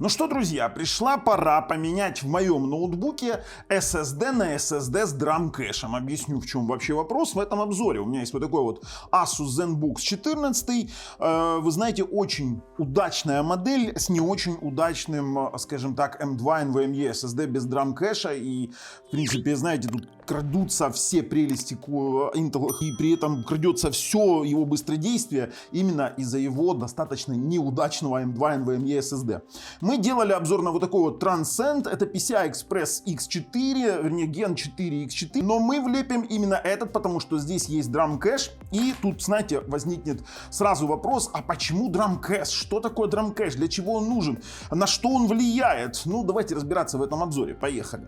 Ну что, друзья, пришла пора поменять в моем ноутбуке SSD на SSD с DRAM-кэшем. Объясню, в чем вообще вопрос в этом обзоре. У меня есть вот такой вот Asus ZenBook 14. Вы знаете, очень удачная модель с не очень удачным, скажем так, M2 NVMe SSD без DRAM-кэша. И, в принципе, знаете, тут крадутся все прелести Intel, и при этом крадется все его быстродействие именно из-за его достаточно неудачного M2 NVMe SSD. Мы делали обзор на вот такой вот Transcend, это PCI Express X4, вернее Gen 4 X4, но мы влепим именно этот, потому что здесь есть DRAM-кэш, и тут, знаете, возникнет сразу вопрос, а почему DRAM-кэш? Что такое DRAM-кэш? Для чего он нужен? На что он влияет? Ну, давайте разбираться в этом обзоре. Поехали.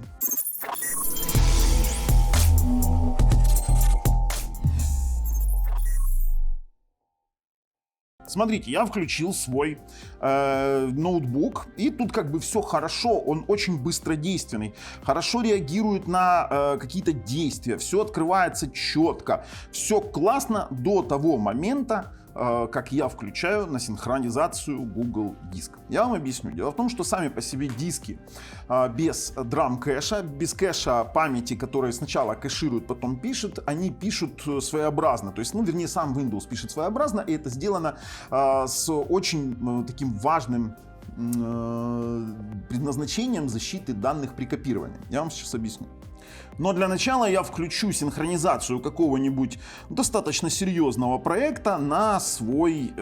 Смотрите, я включил свой ноутбук, и тут как бы все хорошо, он очень быстродейственный, хорошо реагирует на какие-то действия, все открывается четко, все классно до того момента, как я включаю на синхронизацию Google Диск. Я вам объясню. Дело в том, что сами по себе диски без DRAM-кэша, без кэша памяти, который сначала кэширует, потом пишет, они пишут своеобразно. То есть, ну, вернее, сам Windows пишет своеобразно, и это сделано с очень таким важным предназначением защиты данных при копировании. Я вам сейчас объясню. Но для начала я включу синхронизацию какого-нибудь достаточно серьезного проекта на свой,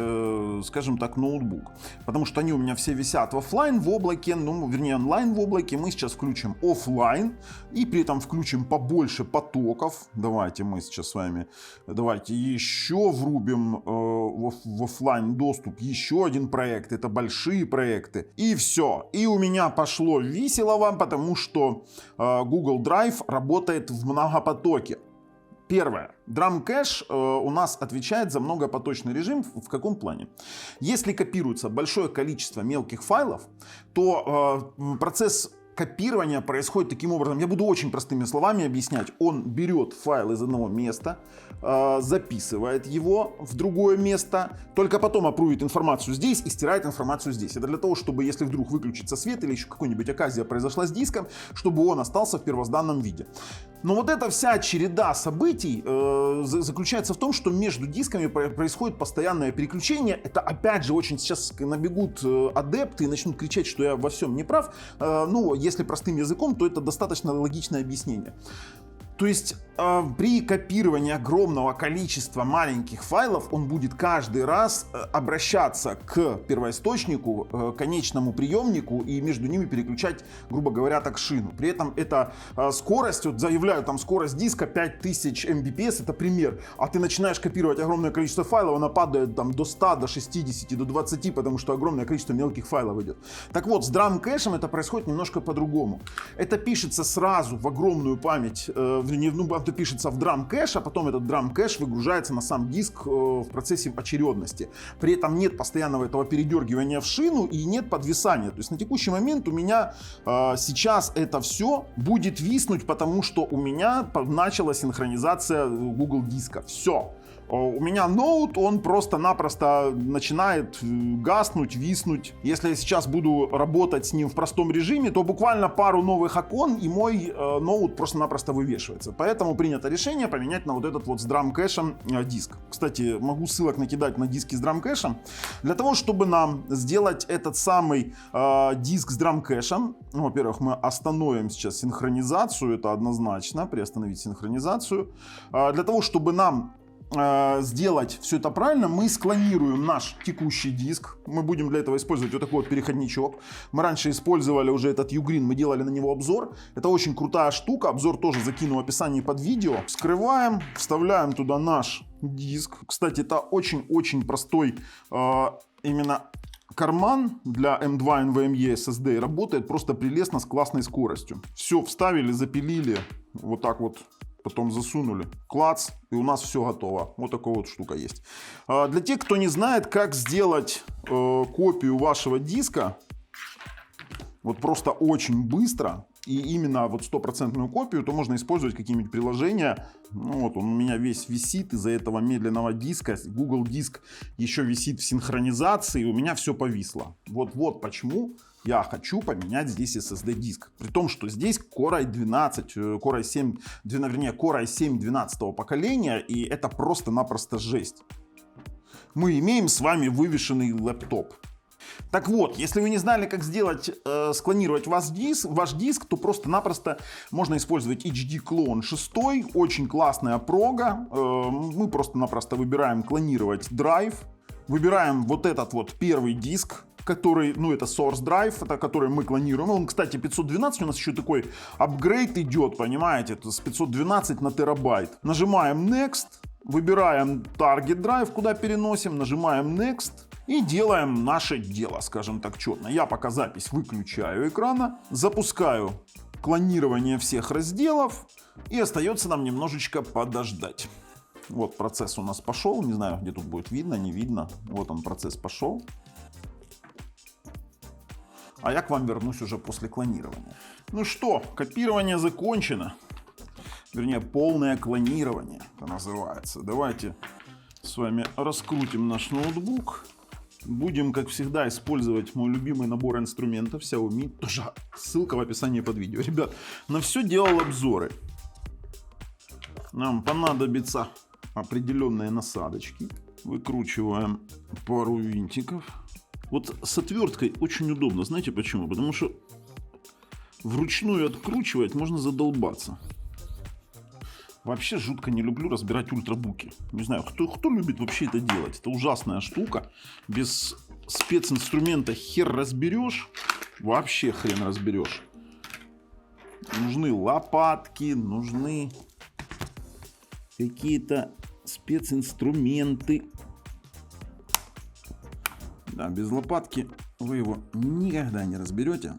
скажем так, ноутбук. Потому что они у меня все висят в офлайн в облаке, ну, вернее, онлайн в облаке. Мы сейчас включим офлайн и при этом включим побольше потоков. Давайте мы сейчас с вами, давайте еще врубим в офлайн доступ еще один проект. Это большие проекты. И все. И у меня пошло весело, потому что Google Drive работает в многопотоке. Первое. DRAM-кэш у нас отвечает за многопоточный режим. В каком плане? Если копируется большое количество мелких файлов, то процесс копирования происходит таким образом. Я буду очень простыми словами объяснять. Он берет файл из одного места, записывает его в другое место, только потом апрувит информацию здесь и стирает информацию здесь. Это для того, чтобы, если вдруг выключится свет или еще какая-нибудь оказия произошла с диском, чтобы он остался в первозданном виде. Но вот эта вся череда событий заключается в том, что между дисками происходит постоянное переключение. Это опять же очень сейчас набегут адепты и начнут кричать, что я во всем не прав. Ну, если простым языком, то это достаточно логичное объяснение. То есть при копировании огромного количества маленьких файлов он будет каждый раз обращаться к первоисточнику, конечному приемнику и между ними переключать, грубо говоря, так шину. При этом эта скорость, вот заявляю, там скорость диска 5000 Mbps, это пример, а ты начинаешь копировать огромное количество файлов, она падает там до 100, до 60, до 20, потому что огромное количество мелких файлов идет. Так вот, с DRAM-кэшем это происходит немножко по-другому. Это пишется сразу в огромную память, это пишется в DRAM-кэш, а потом этот DRAM-кэш выгружается на сам диск в процессе очередности. При этом нет постоянного этого передергивания в шину и нет подвисания. То есть на текущий момент у меня сейчас это все будет виснуть, потому что у меня началась синхронизация Google диска. Все. У меня ноут, он просто-напросто начинает гаснуть, виснуть. Если я сейчас буду работать с ним в простом режиме, то буквально пару новых окон, и мой ноут просто-напросто вывешивается. Поэтому принято решение поменять на вот этот вот с DRAM-кэшем диск. Кстати, могу ссылок накидать на диски с DRAM-кэшем. Для того, чтобы нам сделать этот самый диск с DRAM-кэшем, ну, во-первых, мы остановим сейчас синхронизацию, это однозначно, приостановить синхронизацию. Для того, чтобы нам сделать все это правильно, мы склонируем наш текущий диск. Мы будем для этого использовать вот такой вот переходничок. Мы раньше использовали уже этот Ugreen, мы делали на него обзор. Это очень крутая штука. Обзор тоже закину в описании под видео. Вскрываем, вставляем туда наш диск. Кстати, это очень-очень простой именно карман для M2 NVMe SSD. Работает просто прелестно с классной скоростью. Все вставили, запилили. Вот так вот. Потом засунули, клац, и у нас все готово. Вот такая вот штука есть. Для тех, кто не знает, как сделать копию вашего диска, вот просто очень быстро, и именно вот стопроцентную копию, то можно использовать какие-нибудь приложения. Ну, вот он у меня весь висит из-за этого медленного диска. Google диск еще висит в синхронизации, у меня все повисло. Вот почему Я хочу поменять здесь SSD-диск. При том, что здесь Core i12, Core i7, вернее, Core i7 12 поколения, и это просто-напросто жесть. Мы имеем с вами вывешенный лэптоп. Так вот, если вы не знали, как сделать, склонировать ваш диск, то просто-напросто можно использовать HD Clone 6, очень классная прога. Мы просто-напросто выбираем клонировать драйв, выбираем вот этот вот первый диск, который, ну это source drive, это который мы клонируем. Он, кстати, 512, у нас еще такой апгрейд идет, понимаете, с 512 на терабайт. Нажимаем Next, выбираем Target Drive, куда переносим, нажимаем Next. И делаем наше дело, скажем так, четно. Я пока запись выключаю экрана, запускаю клонирование всех разделов, и остается нам немножечко подождать. Вот процесс у нас пошел, не знаю, где тут будет видно, не видно. Вот он, процесс пошел. А я к вам вернусь уже после клонирования. Ну что, копирование закончено. Вернее, полное клонирование это называется. Давайте с вами раскрутим наш ноутбук. Будем, как всегда, использовать мой любимый набор инструментов Xiaomi. Тоже ссылка в описании под видео. Ребят, на все делал обзоры. Нам понадобятся определенные насадочки. Выкручиваем пару винтиков. Вот с отверткой очень удобно. Знаете почему? Потому что вручную откручивать можно задолбаться. Вообще жутко не люблю разбирать ультрабуки. Не знаю, кто любит вообще это делать. Это ужасная штука. Без специнструмента хер разберешь. Вообще хрен разберешь. Нужны лопатки, нужны какие-то специнструменты. Да, без лопатки вы его никогда не разберете.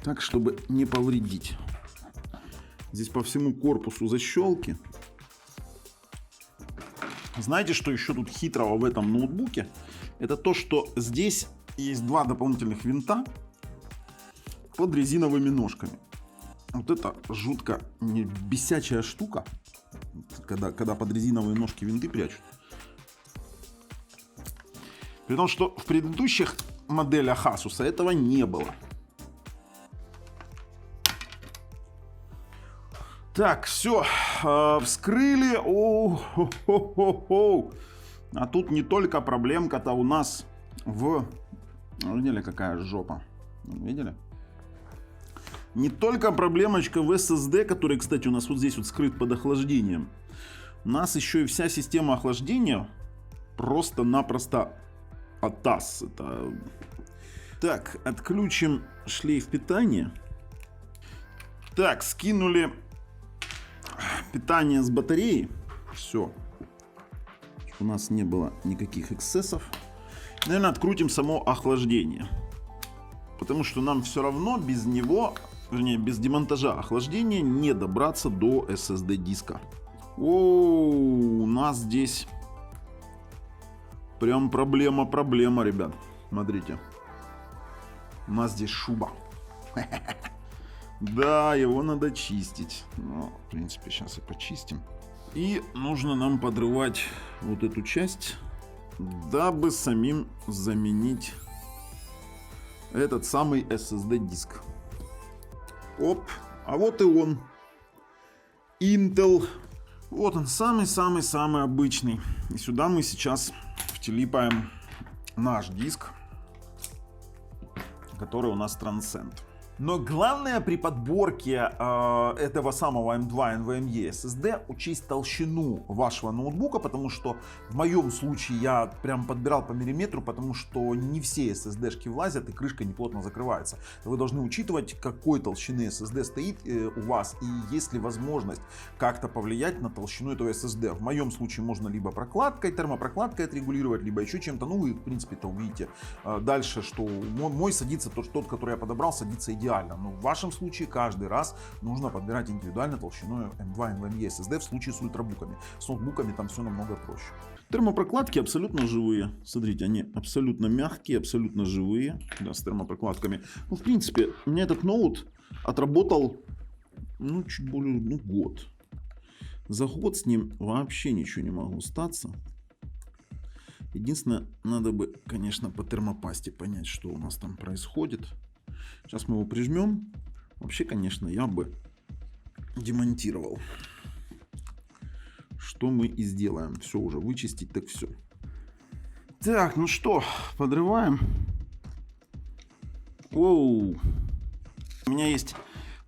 Так, чтобы не повредить. Здесь по всему корпусу защелки. Знаете, что еще тут хитрого в этом ноутбуке? Это то, что здесь есть два дополнительных винта под резиновыми ножками. Вот это жутко бесячая штука, когда под резиновые ножки винты прячут. При том, что в предыдущих моделях Asus этого не было. Так, все, вскрыли. А тут не только проблемка-то у нас в... Видели, какая жопа? Видели? Не только проблемочка в SSD, который, кстати, у нас вот здесь вот скрыт под охлаждением. У нас еще и вся система охлаждения просто-напросто атас. Так, отключим шлейф питания. Так, скинули питание с батареи. Все. У нас не было никаких эксцессов. Наверное, открутим само охлаждение. Потому что нам все равно без него, вернее, без демонтажа охлаждения не добраться до SSD диска. У нас здесь прям проблема, ребят. Смотрите. У нас здесь шуба. Да, его надо чистить. Ну, в принципе, сейчас и почистим. И нужно нам подрывать вот эту часть, дабы самим заменить этот самый SSD диск. Оп, а вот и он. Intel. Вот он, самый-самый-самый обычный. И сюда мы сейчас втелипаем наш диск, который у нас Transcend. Но главное при подборке этого самого M2 NVMe SSD учесть толщину вашего ноутбука, потому что в моем случае я прям подбирал по миллиметру, потому что не все SSD-шки влазят и крышка неплотно закрывается. Вы должны учитывать, какой толщины SSD стоит у вас и есть ли возможность как-то повлиять на толщину этого SSD. В моем случае можно либо прокладкой, термопрокладкой отрегулировать, либо еще чем-то. Ну, вы в принципе-то увидите дальше, что мой садится, тот, который я подобрал, садится идеально. Но в вашем случае каждый раз нужно подбирать индивидуально толщину M2 NVMe SSD в случае с ультрабуками. С ноутбуками там все намного проще. Термопрокладки абсолютно живые. Смотрите, они абсолютно мягкие, абсолютно живые. Да, с термопрокладками. Ну, в принципе, у меня этот ноут отработал, ну, чуть более, год. За год с ним вообще ничего не могу статься. Единственное, надо бы, конечно, по термопасте понять, что у нас там происходит. Сейчас мы его прижмем. Вообще, конечно, я бы демонтировал. Что мы и сделаем. Все уже вычистить, так все. Так, ну что, подрываем. Оу. У меня есть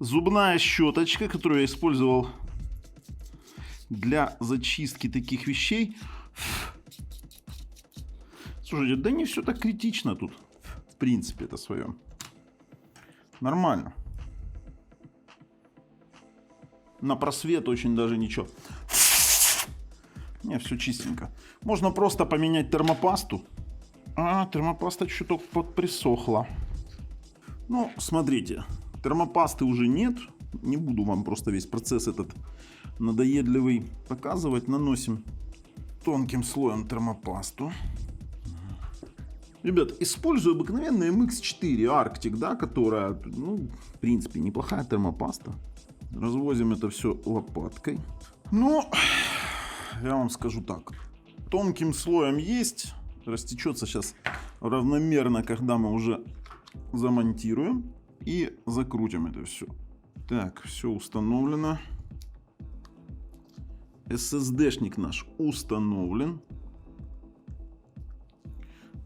зубная щеточка, которую я использовал для зачистки таких вещей. Слушайте, да не все так критично тут. В принципе, это свое. Нормально. На просвет очень даже ничего. Не, все чистенько. Можно просто поменять термопасту. А, термопаста чуток подприсохла. Ну, смотрите. Термопасты уже нет. Не буду вам просто весь процесс этот надоедливый показывать. Наносим тонким слоем термопасту. Ребят, использую обыкновенную MX4 Arctic, да, которая, ну, в принципе, неплохая термопаста. Развозим это все лопаткой. Ну, я вам скажу так. Тонким слоем есть. Растечется сейчас равномерно, когда мы уже замонтируем. И закрутим это все. Так, все установлено. SSD-шник наш установлен.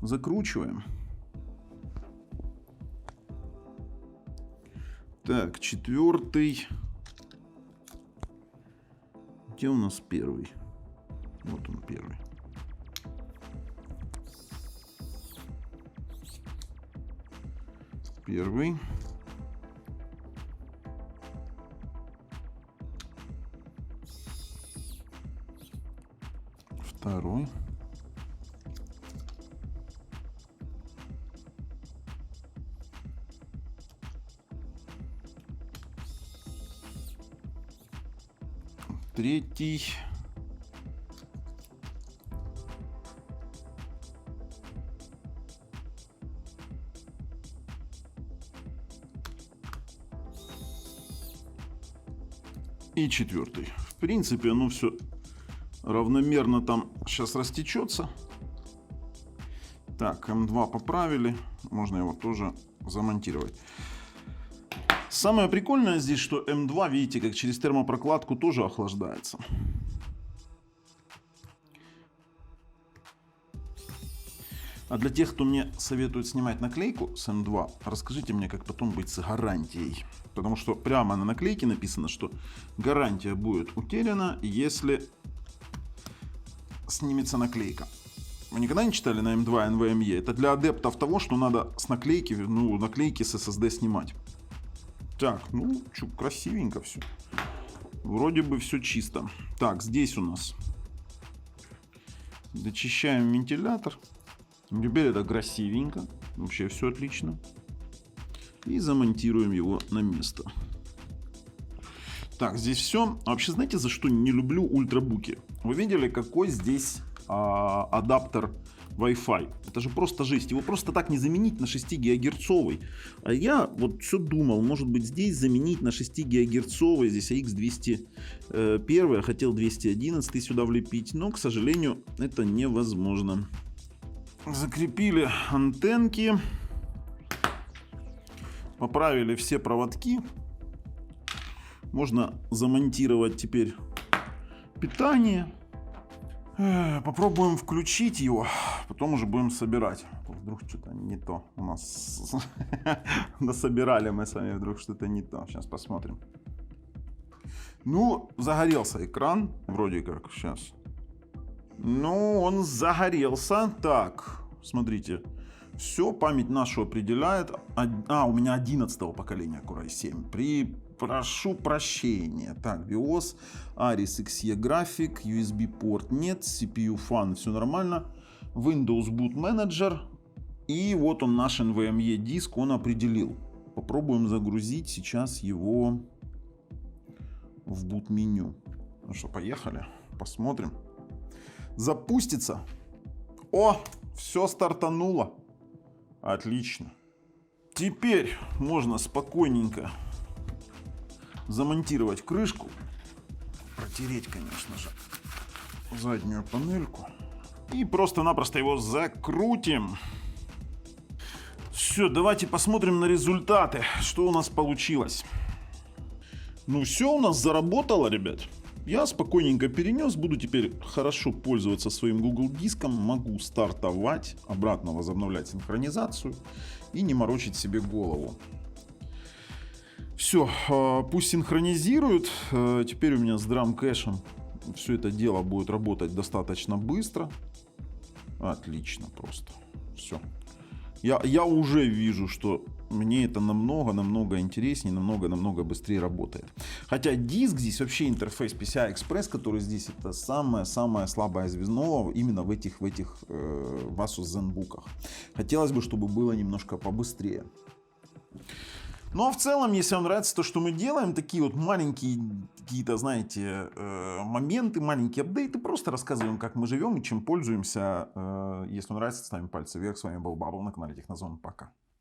Закручиваем. Так, 4. Где у нас 1? Вот он 1. Первый. Второй. Третий. И 4. В принципе, оно все равномерно там сейчас растечется. Так, М2 поправили. Можно его тоже замонтировать. Самое прикольное здесь, что М2, видите, как через термопрокладку тоже охлаждается. А для тех, кто мне советует снимать наклейку с М2, расскажите мне, как потом быть с гарантией. Потому что прямо на наклейке написано, что гарантия будет утеряна, если снимется наклейка. Вы никогда не читали на М2 NVMe? Это для адептов того, что надо с наклейки, ну, наклейки с SSD снимать. Так, ну, чё, красивенько все. Вроде бы все чисто. Так, здесь у нас дочищаем вентилятор. Теперь это красивенько. Вообще все отлично. И замонтируем его на место. Так, здесь все. А вообще, знаете, за что не люблю ультрабуки? Вы видели, какой здесь адаптер Wi-Fi? Это же просто жесть. Его просто так не заменить на 6 гигагерцовый. А я вот все думал, может быть, здесь заменить на 6 гигагерцовый. Здесь AX201. Я хотел 211 сюда влепить. Но, к сожалению, это невозможно. Закрепили антенки. Поправили все проводки. Можно замонтировать теперь питание. Попробуем включить его. Потом уже будем собирать. Вдруг что-то не то у нас. Насобирали мы с вами, вдруг что-то не то. Сейчас посмотрим. Ну, загорелся экран. Вроде как сейчас. Ну, он загорелся. Так, смотрите. Все, память нашу определяет. У меня 11-го поколения Core i7. Прошу прощения. Так, BIOS, Aris XE график, USB порт нет, CPU fan, все нормально. Windows Boot Manager. И вот он, наш NVMe диск, он определил. Попробуем загрузить сейчас его в boot меню. Ну что, поехали, посмотрим. Запустится. О, все стартануло. Отлично. Теперь можно спокойненько замонтировать крышку. Протереть, конечно же, заднюю панельку. И просто-напросто его закрутим. Все, давайте посмотрим на результаты, что у нас получилось. Ну все у нас заработало, ребят. Я спокойненько перенес, буду теперь хорошо пользоваться своим Google диском, могу стартовать, обратно возобновлять синхронизацию и не морочить себе голову. Все, пусть синхронизирует. Теперь у меня с драм-кэшем все это дело будет работать достаточно быстро. Отлично просто. Все. Я уже вижу, что мне это намного интереснее, намного быстрее работает. Хотя диск здесь, вообще интерфейс PCI Express, который здесь, это самое слабое звено именно в этих Asus ZenBook'ах. Хотелось бы, чтобы было немножко побыстрее. Ну а в целом, если вам нравится то, что мы делаем, такие вот маленькие какие-то, знаете, моменты, маленькие апдейты, просто рассказываем, как мы живем и чем пользуемся. Если вам нравится, ставим пальцы вверх. С вами был Бабл на канале Технозон. Пока.